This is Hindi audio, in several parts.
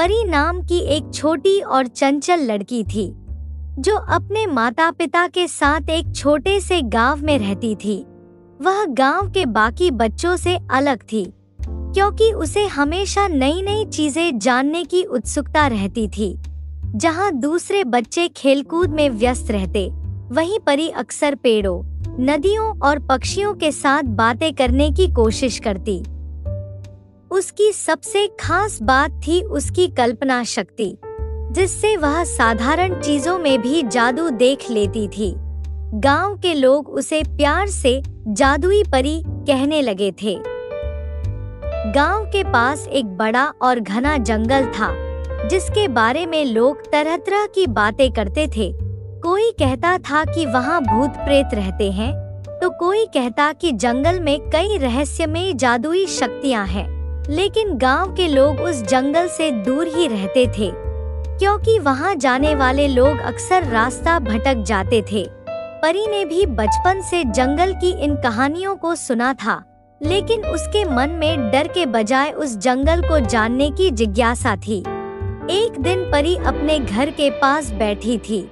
परी नाम की एक छोटी और चंचल लड़की थी जो अपने माता पिता के साथ एक छोटे से गांव में रहती थी। वह गांव के बाकी बच्चों से अलग थी क्योंकि उसे हमेशा नई नई चीजें जानने की उत्सुकता रहती थी। जहां दूसरे बच्चे खेलकूद में व्यस्त रहते, वहीं परी अक्सर पेड़ों, नदियों और पक्षियों के साथ बातें करने की कोशिश करती। उसकी सबसे खास बात थी उसकी कल्पना शक्ति, जिससे वह साधारण चीजों में भी जादू देख लेती थी। गांव के लोग उसे प्यार से जादुई परी कहने लगे थे। गांव के पास एक बड़ा और घना जंगल था जिसके बारे में लोग तरह तरह की बातें करते थे। कोई कहता था कि वहां भूत प्रेत रहते हैं, तो कोई कहता कि जंगल में कई रहस्यमयी जादुई शक्तियां हैं। लेकिन गांव के लोग उस जंगल से दूर ही रहते थे क्योंकि वहां जाने वाले लोग अक्सर रास्ता भटक जाते थे। परी ने भी बचपन से जंगल की इन कहानियों को सुना था, लेकिन उसके मन में डर के बजाय उस जंगल को जानने की जिज्ञासा थी। एक दिन परी अपने घर के पास बैठी थी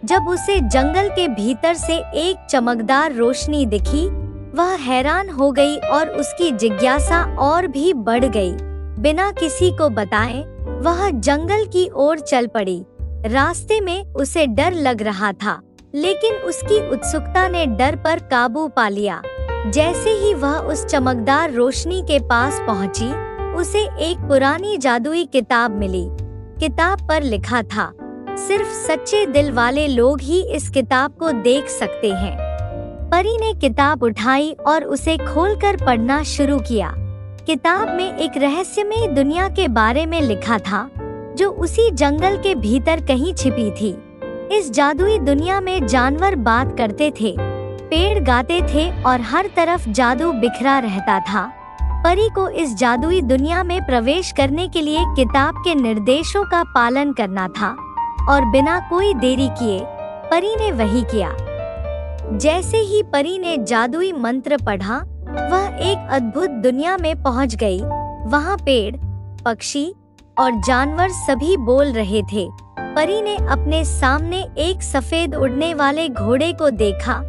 जब उसे जंगल के भीतर से एक चमकदार रोशनी दिखी। वह हैरान हो गई और उसकी जिज्ञासा और भी बढ़ गई। बिना किसी को बताए वह जंगल की ओर चल पड़ी। रास्ते में उसे डर लग रहा था, लेकिन उसकी उत्सुकता ने डर पर काबू पा लिया। जैसे ही वह उस चमकदार रोशनी के पास पहुंची, उसे एक पुरानी जादुई किताब मिली। किताब पर लिखा था, सिर्फ सच्चे दिल वाले लोग ही इस किताब को देख सकते हैं। परी ने किताब उठाई और उसे खोलकर पढ़ना शुरू किया। किताब में एक रहस्यमयी दुनिया के बारे में लिखा था जो उसी जंगल के भीतर कहीं छिपी थी। इस जादुई दुनिया में जानवर बात करते थे, पेड़ गाते थे और हर तरफ जादू बिखरा रहता था। परी को इस जादुई दुनिया में प्रवेश करने के लिए किताब के निर्देशों का पालन करना था और बिना कोई देरी किए परी ने वही किया। जैसे ही परी ने जादुई मंत्र पढ़ा, वह एक अद्भुत दुनिया में पहुंच गई। वहां पेड़, पक्षी और जानवर सभी बोल रहे थे। परी ने अपने सामने एक सफेद उड़ने वाले घोड़े को देखा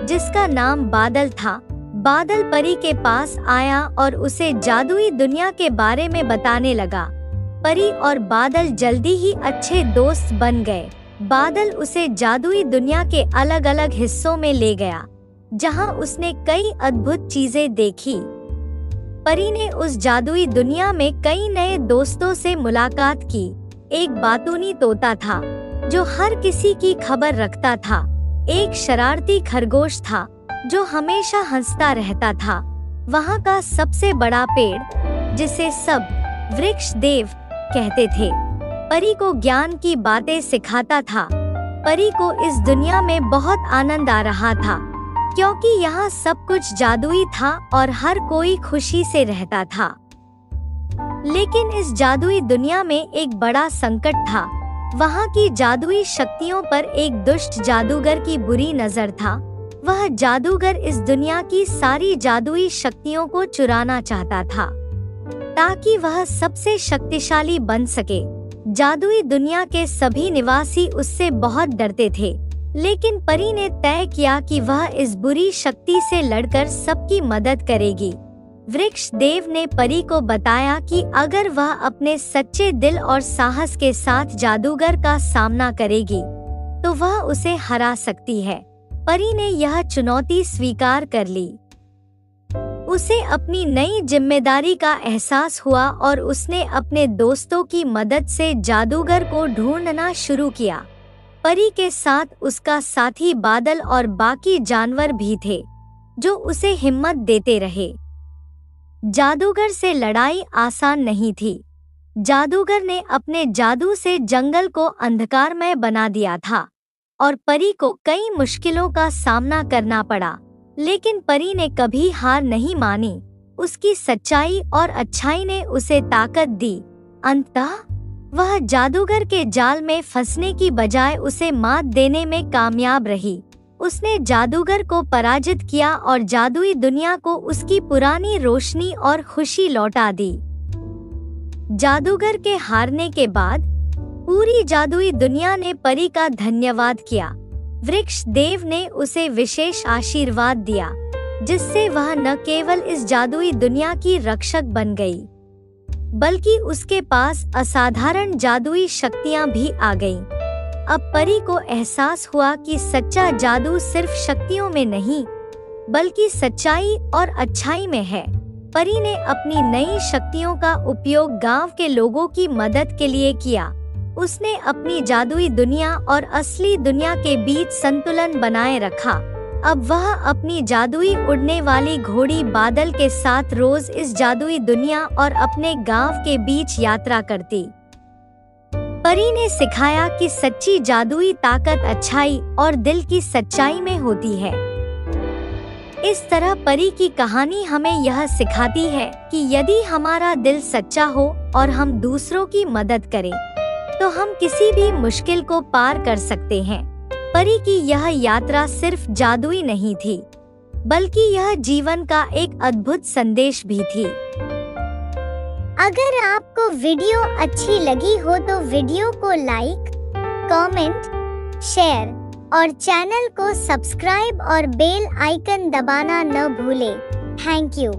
जिसका नाम बादल था। बादल परी के पास आया और उसे जादुई दुनिया के बारे में बताने लगा। परी और बादल जल्दी ही अच्छे दोस्त बन गए। बादल उसे जादुई दुनिया के अलग अलग हिस्सों में ले गया, जहां उसने कई अद्भुत चीजें देखी। परी ने उस जादुई दुनिया में कई नए दोस्तों से मुलाकात की। एक बातूनी तोता था जो हर किसी की खबर रखता था। एक शरारती खरगोश था जो हमेशा हंसता रहता था। वहां का सबसे बड़ा पेड़, जिसे सब वृक्ष देव कहते थे, परी को ज्ञान की बातें सिखाता था। परी को इस दुनिया में बहुत आनंद आ रहा था क्योंकि यहाँ सब कुछ जादुई था और हर कोई खुशी से रहता था। लेकिन इस जादुई दुनिया में एक बड़ा संकट था। वहाँ की जादुई शक्तियों पर एक दुष्ट जादूगर की बुरी नजर था। वह जादूगर इस दुनिया की सारी जादुई शक्तियों को चुराना चाहता था ताकि वह सबसे शक्तिशाली बन सके। जादुई दुनिया के सभी निवासी उससे बहुत डरते थे, लेकिन परी ने तय किया कि वह इस बुरी शक्ति से लड़कर सबकी मदद करेगी। वृक्ष देव ने परी को बताया कि अगर वह अपने सच्चे दिल और साहस के साथ जादूगर का सामना करेगी तो वह उसे हरा सकती है। परी ने यह चुनौती स्वीकार कर ली। उसे अपनी नई जिम्मेदारी का एहसास हुआ और उसने अपने दोस्तों की मदद से जादूगर को ढूंढना शुरू किया। परी के साथ उसका साथी बादल और बाकी जानवर भी थे जो उसे हिम्मत देते रहे। जादूगर से लड़ाई आसान नहीं थी। जादूगर ने अपने जादू से जंगल को अंधकारमय बना दिया था और परी को कई मुश्किलों का सामना करना पड़ा, लेकिन परी ने कभी हार नहीं मानी। उसकी सच्चाई और अच्छाई ने उसे ताकत दी। अंततः वह जादूगर के जाल में फंसने की बजाय उसे मात देने में कामयाब रही। उसने जादूगर को पराजित किया और जादुई दुनिया को उसकी पुरानी रोशनी और खुशी लौटा दी। जादूगर के हारने के बाद पूरी जादुई दुनिया ने परी का धन्यवाद किया। वृक्ष देव ने उसे विशेष आशीर्वाद दिया, जिससे वह न केवल इस जादुई दुनिया की रक्षक बन गई, बल्कि उसके पास असाधारण जादुई शक्तियां भी आ गईं। अब परी को एहसास हुआ कि सच्चा जादू सिर्फ शक्तियों में नहीं, बल्कि सच्चाई और अच्छाई में है। परी ने अपनी नई शक्तियों का उपयोग गांव के लोगों की मदद के लिए किया। उसने अपनी जादुई दुनिया और असली दुनिया के बीच संतुलन बनाए रखा। अब वह अपनी जादुई उड़ने वाली घोड़ी बादल के साथ रोज इस जादुई दुनिया और अपने गांव के बीच यात्रा करती। परी ने सिखाया कि सच्ची जादुई ताकत अच्छाई और दिल की सच्चाई में होती है। इस तरह परी की कहानी हमें यह सिखाती है कि यदि हमारा दिल सच्चा हो और हम दूसरों की मदद करें, तो हम किसी भी मुश्किल को पार कर सकते हैं। परी की यह यात्रा सिर्फ जादुई नहीं थी, बल्कि यह जीवन का एक अद्भुत संदेश भी थी। अगर आपको वीडियो अच्छी लगी हो तो वीडियो को लाइक, कमेंट, शेयर और चैनल को सब्सक्राइब और बेल आइकन दबाना न भूलें। Thank you.